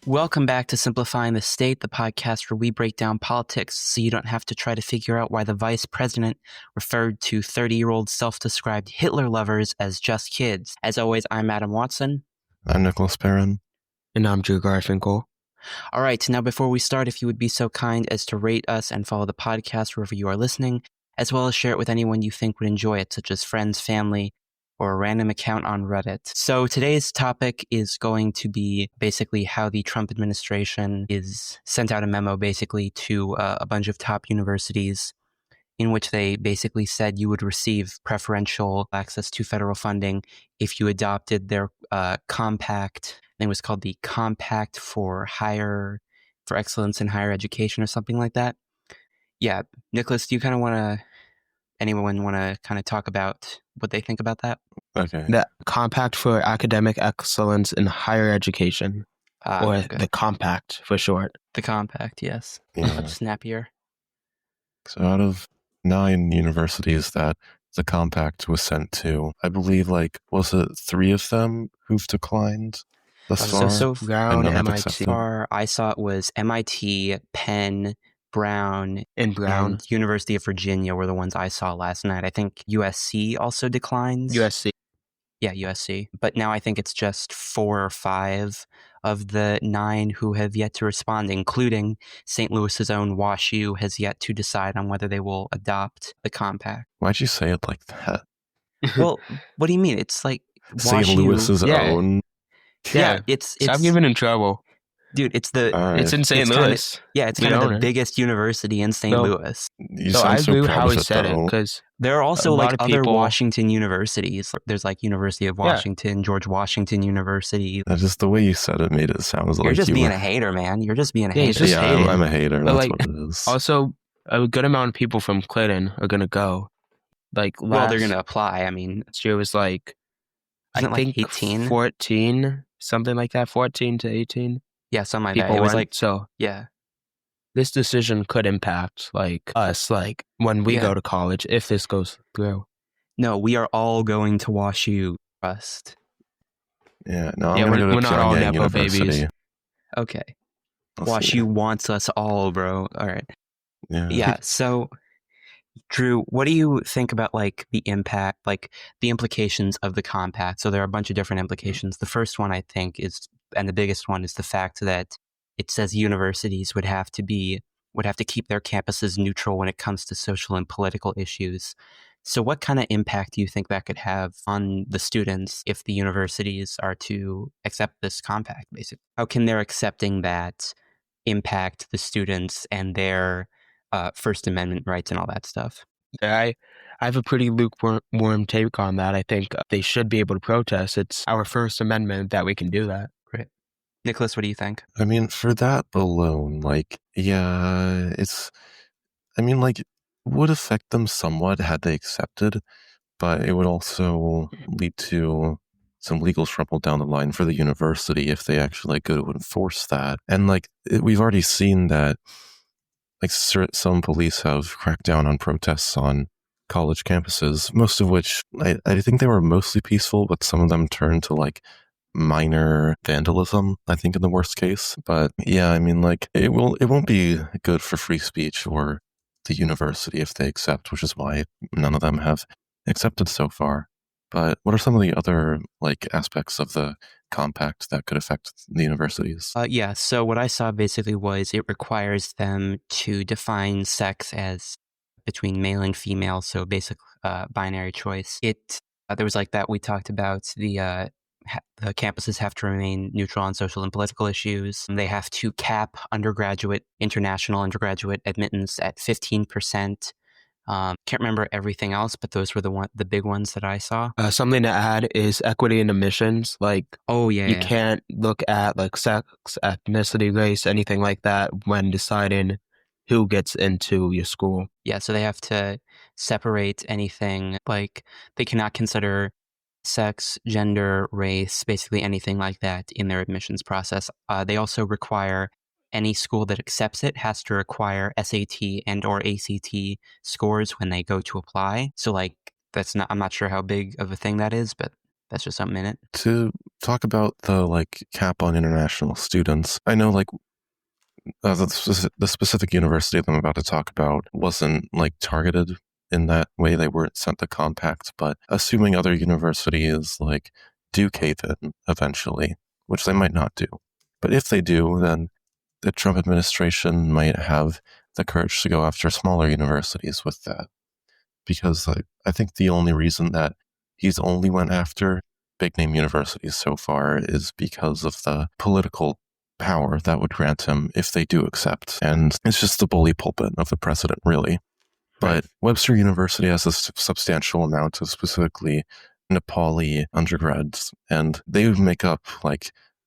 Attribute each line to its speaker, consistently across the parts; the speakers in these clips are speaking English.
Speaker 1: Welcome back to Simplifying the State, the podcast where we break down politics so you don't have to try to figure out why the vice president referred to 30-year-old self-described Hitler lovers as just kids. As always, I'm Adam Watson.
Speaker 2: I'm Nicholas Perrin.
Speaker 3: And I'm Drew Garfinkel.
Speaker 1: All right, now before we start, if you would be so kind as to rate us and follow the podcast wherever you are listening, as well as share it with anyone you think would enjoy it, such as friends, family, or a random account on Reddit. So today's topic is going to be basically how the Trump administration is sent out a memo basically to a bunch of top universities in which they basically said you would receive preferential access to federal funding if you adopted their compact. I think it was called the Compact for Excellence in Higher Education or something like that. Yeah, Nicholas, do you kind of anyone want to kind of talk about what they think about that?
Speaker 2: Okay.
Speaker 3: The Compact for Academic Excellence in Higher Education, or
Speaker 1: okay.
Speaker 3: the Compact for short.
Speaker 1: The Compact, yes.
Speaker 2: Yeah.
Speaker 1: Much snappier.
Speaker 2: So out of 9 universities that the compact was sent to, I believe, was it 3 of them who've declined thus far?
Speaker 1: So
Speaker 3: Brown,
Speaker 2: none have
Speaker 3: MIT,
Speaker 2: accepted?
Speaker 1: far, I saw it was MIT, Penn, Brown,
Speaker 3: and
Speaker 1: University of Virginia were the ones I saw last night. I think USC also declines.
Speaker 3: USC.
Speaker 1: Yeah, USC. But now I think it's just 4 or 5 of the 9 who have yet to respond, including St. Louis's own WashU has yet to decide on whether they will adopt the compact.
Speaker 2: Why'd you say it like that?
Speaker 1: Well, what do you mean? It's like
Speaker 2: St.
Speaker 1: WashU.
Speaker 2: Louis's
Speaker 3: Yeah.
Speaker 2: own?
Speaker 1: Yeah, it's
Speaker 3: Stop giving in trouble.
Speaker 1: dude. It's the
Speaker 2: All right.
Speaker 3: It's in St.
Speaker 1: It's
Speaker 3: Louis.
Speaker 1: it's
Speaker 3: We
Speaker 1: kind of
Speaker 3: own
Speaker 1: the
Speaker 3: it.
Speaker 1: biggest university in St.
Speaker 3: No.
Speaker 1: Louis.
Speaker 2: You
Speaker 3: So
Speaker 2: sound
Speaker 3: I
Speaker 2: so
Speaker 3: agree with
Speaker 2: proud
Speaker 3: how
Speaker 2: of
Speaker 3: he
Speaker 2: it,
Speaker 3: said it,
Speaker 2: though.
Speaker 3: because
Speaker 1: There are also
Speaker 3: A lot
Speaker 1: like
Speaker 3: of
Speaker 1: other
Speaker 3: people-
Speaker 1: Washington universities. There's like University of Washington, George Washington University.
Speaker 2: Just the way you said it made it sound like
Speaker 1: You're just
Speaker 2: you
Speaker 1: being
Speaker 2: were...
Speaker 1: a hater, man. You're just being a
Speaker 3: Yeah, he's
Speaker 1: hater.
Speaker 3: just
Speaker 2: yeah,
Speaker 3: hating.
Speaker 2: I'm a hater.
Speaker 3: But,
Speaker 2: That's
Speaker 3: like,
Speaker 2: what it is.
Speaker 3: also a good amount of people from Clinton are going to go. Like
Speaker 1: Well, they're
Speaker 3: last
Speaker 1: going to apply. I mean,
Speaker 3: year was like,
Speaker 1: Isn't
Speaker 3: I
Speaker 1: it like
Speaker 3: think
Speaker 1: 18?
Speaker 3: 14, something like that, 14 to 18.
Speaker 1: yeah, something like that.
Speaker 3: People
Speaker 1: It was
Speaker 3: went.
Speaker 1: like,
Speaker 3: So
Speaker 1: yeah.
Speaker 3: this decision could impact us, when we
Speaker 1: Yeah.
Speaker 3: go to college, if this goes through.
Speaker 1: No, we are all going to WashU. Trust.
Speaker 2: Yeah, no, I'm
Speaker 3: Yeah,
Speaker 2: going to go to
Speaker 3: we're not all
Speaker 2: Pyongyang
Speaker 3: Nepo
Speaker 2: University.
Speaker 3: babies.
Speaker 1: Okay.
Speaker 2: I'll see.
Speaker 1: WashU wants us all, bro. All right.
Speaker 2: Yeah.
Speaker 1: Yeah. So, Drew, what do you think about like the impact, like the implications of the compact? So there are a bunch of different implications. The first one I think is, and the biggest one is the fact that it says universities would have to keep their campuses neutral when it comes to social and political issues. So what kind of impact do you think that could have on the students if the universities are to accept this compact, basically? How can their accepting that impact the students and their First Amendment rights and all that stuff?
Speaker 3: I have a pretty lukewarm take on that. I think they should be able to protest. It's our First Amendment that we can do that.
Speaker 1: Great. Nicholas, what do you think?
Speaker 2: I mean, for that alone, would affect them somewhat had they accepted, but it would also lead to some legal trouble down the line for the university if they actually go to enforce that. And we've already seen that some police have cracked down on protests on college campuses, most of which I think they were mostly peaceful, but some of them turned to minor vandalism, I think, in the worst case. But yeah, I mean, it won't be good for free speech or the university if they accept, which is why none of them have accepted so far. But what are some of the other aspects of the compact that could affect the universities?
Speaker 1: Yeah, so what I saw basically was it requires them to define sex as between male and female, so basic binary choice. There was that we talked about the campuses have to remain neutral on social and political issues. They have to cap international undergraduate admittance at 15%. Can't remember everything else, but those were the big ones that I saw.
Speaker 3: Something to add is equity in admissions. You can't look at sex, ethnicity, race, anything like that when deciding who gets into your school.
Speaker 1: Yeah, so they have to separate anything, they cannot consider sex, gender, race, basically anything like that in their admissions process. They also require any school that accepts it has to require SAT and or ACT scores when they go to apply. So I'm not sure how big of a thing that is, but that's just something in it.
Speaker 2: To talk about the cap on international students, I know the specific university that I'm about to talk about wasn't targeted in that way. They weren't sent the compact, but assuming other universities do cave in eventually, which they might not do. But if they do, then the Trump administration might have the courage to go after smaller universities with that. Because I think the only reason that he's only went after big name universities so far is because of the political power that would grant him if they do accept. And it's just the bully pulpit of the president, really. But Webster University has a substantial amount of specifically Nepali undergrads, and they would make up,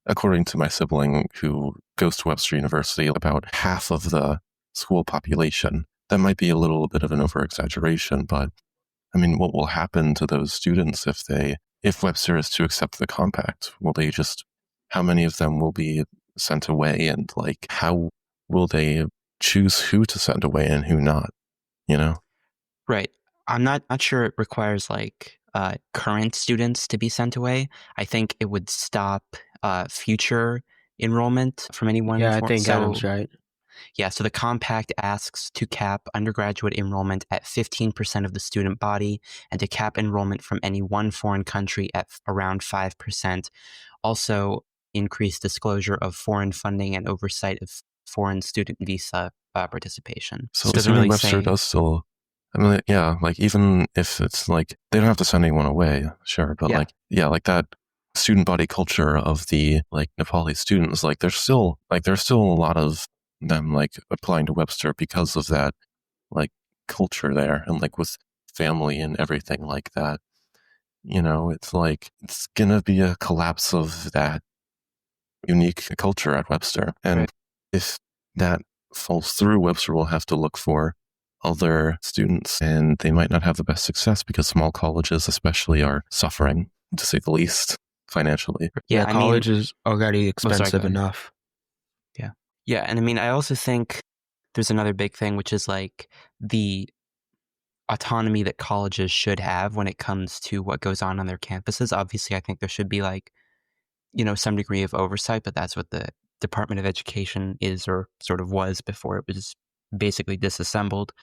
Speaker 2: according to my sibling who goes to Webster University, about half of the school population. That might be a little bit of an over-exaggeration, but I mean, what will happen to those students if Webster is to accept the compact? How many of them will be sent away, and how will they choose who to send away and who not?
Speaker 1: Right. I'm not sure it requires current students to be sent away. I think it would stop future enrollment from anyone.
Speaker 3: Yeah, I think Adam's right.
Speaker 1: Yeah, so the compact asks to cap undergraduate enrollment at 15% of the student body and to cap enrollment from any one foreign country at around 5%. Also, increase disclosure of foreign funding and oversight of foreign student visa participation.
Speaker 2: So it doesn't really Webster does still. I mean, yeah, even if it's they don't have to send anyone away, sure, but that student body culture of the Nepali students, there's still a lot of them applying to Webster because of that culture there, and with family and everything like that. It's it's gonna be a collapse of that unique culture at Webster, and if that falls through, Webster will have to look for other students, and they might not have the best success because small colleges especially are suffering, to say the least, financially.
Speaker 3: Yeah, college is already expensive enough.
Speaker 1: Yeah, and I mean, I also think there's another big thing, which is the autonomy that colleges should have when it comes to what goes on their campuses. Obviously, I think there should be some degree of oversight, but that's what the Department of Education is, or sort of was, before it was basically disassembled.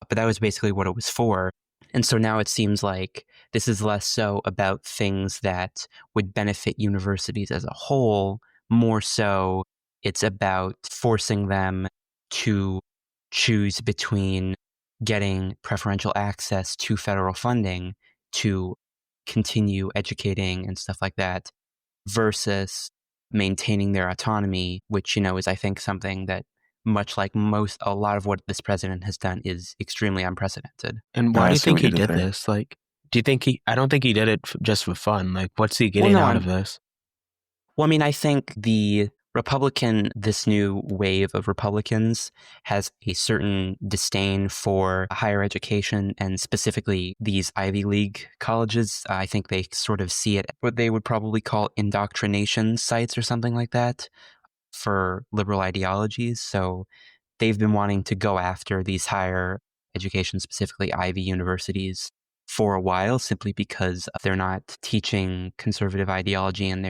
Speaker 1: But that was basically what it was for. And so now it seems like this is less so about things that would benefit universities as a whole, more so it's about forcing them to choose between getting preferential access to federal funding to continue educating and stuff like that, versus maintaining their autonomy, which, is, I think, something that, much like a lot of what this president has done, is extremely unprecedented.
Speaker 3: And why do you think he did this? Do you think I don't think he did it just for fun. What's he getting out of this?
Speaker 1: Well, I mean, I think this new wave of Republicans has a certain disdain for higher education, and specifically these Ivy League colleges. I think they sort of see it what they would probably call indoctrination sites or something like that for liberal ideologies. So they've been wanting to go after these higher education, specifically Ivy universities, for a while, simply because they're not teaching conservative ideology, and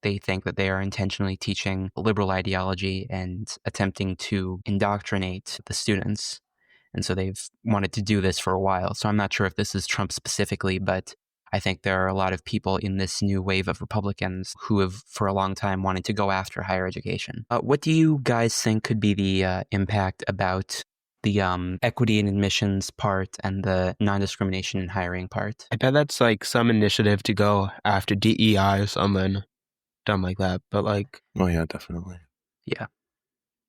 Speaker 1: they think that they are intentionally teaching liberal ideology and attempting to indoctrinate the students. And so they've wanted to do this for a while. So I'm not sure if this is Trump specifically, but I think there are a lot of people in this new wave of Republicans who have for a long time wanted to go after higher education. What do you guys think could be the impact about the equity in admissions part and the non-discrimination in hiring part?
Speaker 3: I bet that's some initiative to go after DEI or something dumb like that, but
Speaker 2: oh yeah, definitely.
Speaker 1: Yeah.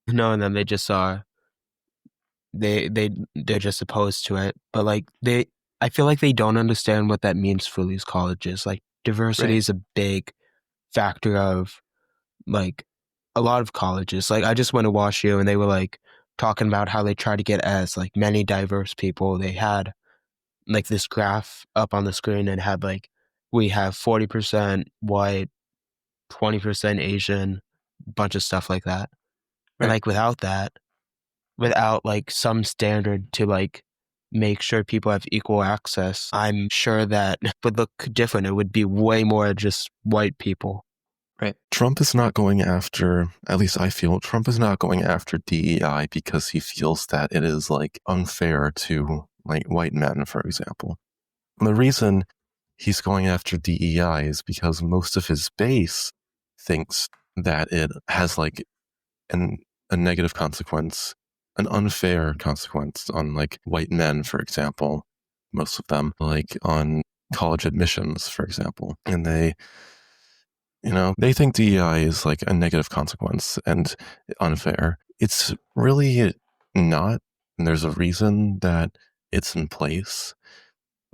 Speaker 3: No, and then they just they're just opposed to it. But I feel like they don't understand what that means for these colleges. Diversity is a big factor of a lot of colleges. I just went to WashU, and they were talking about how they try to get as many diverse people. They had this graph up on the screen, and had we have 40% white, 20% Asian, bunch of stuff like that. And without that, without some standard to make sure people have equal access, I'm sure that it would look different. It would be way more just white people.
Speaker 1: Right.
Speaker 2: Trump is not going after, at least I feel, Trump is not going after DEI because he feels that it is like unfair to like white men, for example. And the reason he's going after DEI is because most of his base thinks that it has like a negative consequence, an unfair consequence on like white men, for example, most of them, like on college admissions, for example. And they think DEI is like a negative consequence and unfair. It's really not. And there's a reason that it's in place.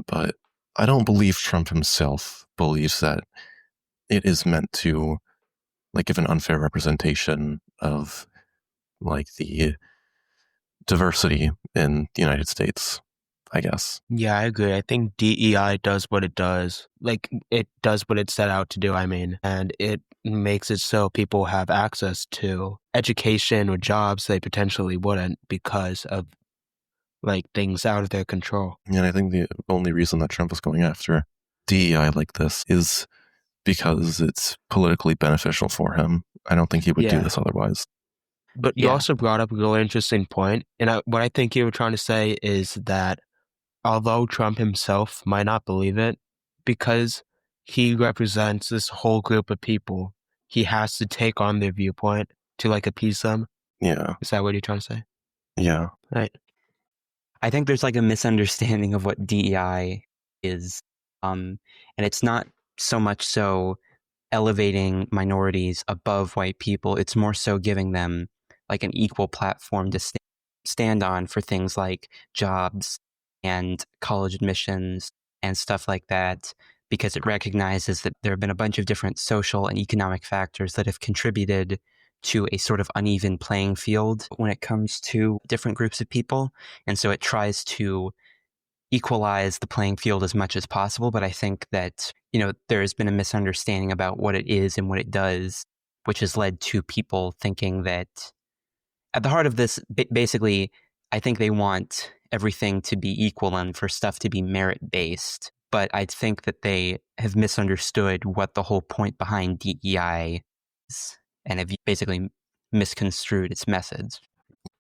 Speaker 2: But I don't believe Trump himself believes that it is meant to like give an unfair representation of like the diversity in the United States, I guess.
Speaker 3: Yeah, I agree. I think DEI does what it does. Like, it does what it set out to do, and it makes it so people have access to education or jobs they potentially wouldn't because of, like, things out of their control.
Speaker 2: And I think the only reason that Trump is going after DEI like this is because it's politically beneficial for him. I don't think he would do this otherwise.
Speaker 3: But you also brought up a really interesting point. And what I think you were trying to say is that although Trump himself might not believe it, because he represents this whole group of people, he has to take on their viewpoint to like appease them.
Speaker 2: Yeah.
Speaker 3: Is that what you're trying to say?
Speaker 2: Yeah.
Speaker 3: Right.
Speaker 1: I think there's like a misunderstanding of what DEI is. And it's not so much so elevating minorities above white people. It's more so giving them like an equal platform to stand on for things like jobs and college admissions and stuff like that, because it recognizes that there have been a bunch of different social and economic factors that have contributed to a sort of uneven playing field when it comes to different groups of people. And so it tries to equalize the playing field as much as possible. But I think that, there has been a misunderstanding about what it is and what it does, which has led to people thinking that at the heart of this, basically, I think they want everything to be equal and for stuff to be merit-based. But I think that they have misunderstood what the whole point behind DEI is and have basically misconstrued its methods.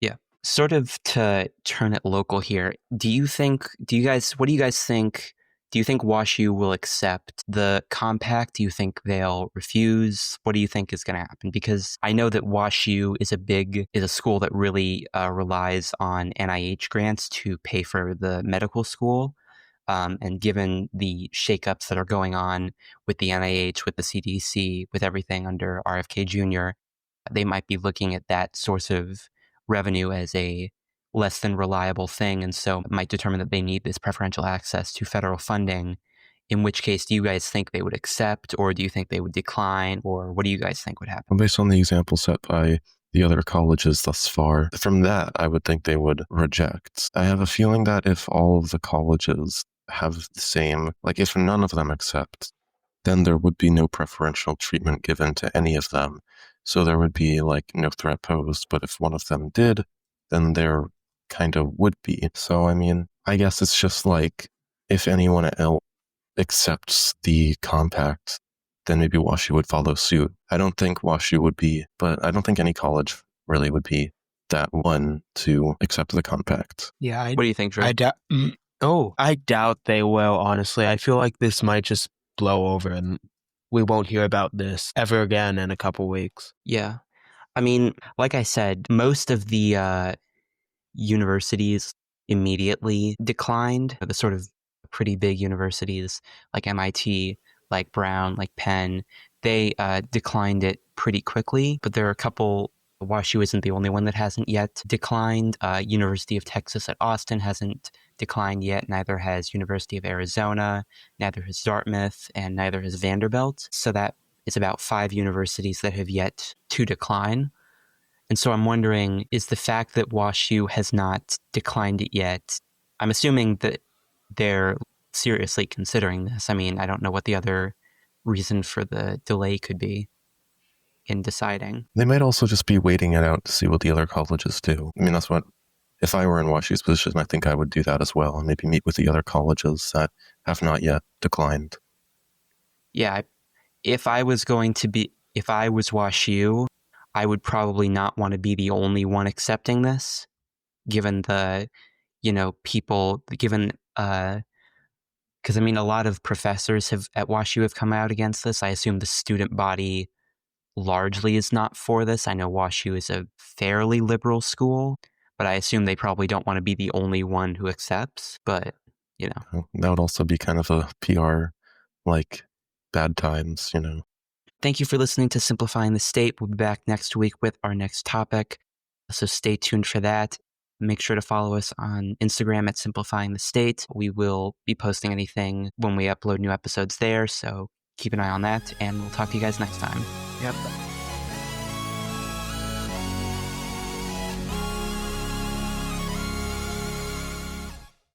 Speaker 1: Yeah. Sort of to turn it local here, what do you guys think? Do you think WashU will accept the compact? Do you think they'll refuse? What do you think is going to happen? Because I know that WashU is a school that really relies on NIH grants to pay for the medical school. And given the shakeups that are going on with the NIH, with the CDC, with everything under RFK Jr., they might be looking at that source of revenue as a less than reliable thing, and so might determine that they need this preferential access to federal funding, in which case do you guys think they would accept, or do you think they would decline, or what do you guys think would happen?
Speaker 2: Well, based on the example set by the other colleges thus far, from that, I would think they would reject. I have a feeling that if all of the colleges have the same, like if none of them accept, then there would be no preferential treatment given to any of them. So there would be like no threat posed, but if one of them did, then there kind of would be. So, I mean, I guess it's just like if anyone else accepts the compact, then maybe WashU would follow suit. I don't think WashU would be, but I don't think any college really would be that one to accept the compact.
Speaker 3: Yeah.
Speaker 1: What do you think, Drew?
Speaker 3: I doubt they will, honestly. I feel like this might just blow over and we won't hear about this ever again in a couple weeks.
Speaker 1: Yeah. I mean, like I said, most of the universities immediately declined. The sort of pretty big universities like MIT, like Brown, like Penn, they declined it pretty quickly. But there are a couple. WashU isn't the only one that hasn't yet declined. University of Texas at Austin hasn't declined yet. Neither has University of Arizona, neither has Dartmouth, and neither has Vanderbilt. So that is about 5 universities that have yet to decline. And so I'm wondering, is the fact that WashU has not declined it yet, I'm assuming that they're seriously considering this. I mean, I don't know what the other reason for the delay could be in deciding.
Speaker 2: They might also just be waiting it out to see what the other colleges do. I mean, that's what if I were in WashU's position, I think I would do that as well, and maybe meet with the other colleges that have not yet declined.
Speaker 1: Yeah, if I was WashU, I would probably not want to be the only one accepting this, given the, people, given, because I mean, a lot of professors at WashU have come out against this. I assume the student body largely is not for this. I know WashU is a fairly liberal school, but I assume they probably don't want to be the only one who accepts. But,
Speaker 2: That would also be kind of a PR, like, bad times,
Speaker 1: Thank you for listening to Simplifying the State. We'll be back next week with our next topic, so stay tuned for that. Make sure to follow us on Instagram at Simplifying the State. We will be posting anything when we upload new episodes there, so keep an eye on that, and we'll talk to you guys next time.
Speaker 3: Yep.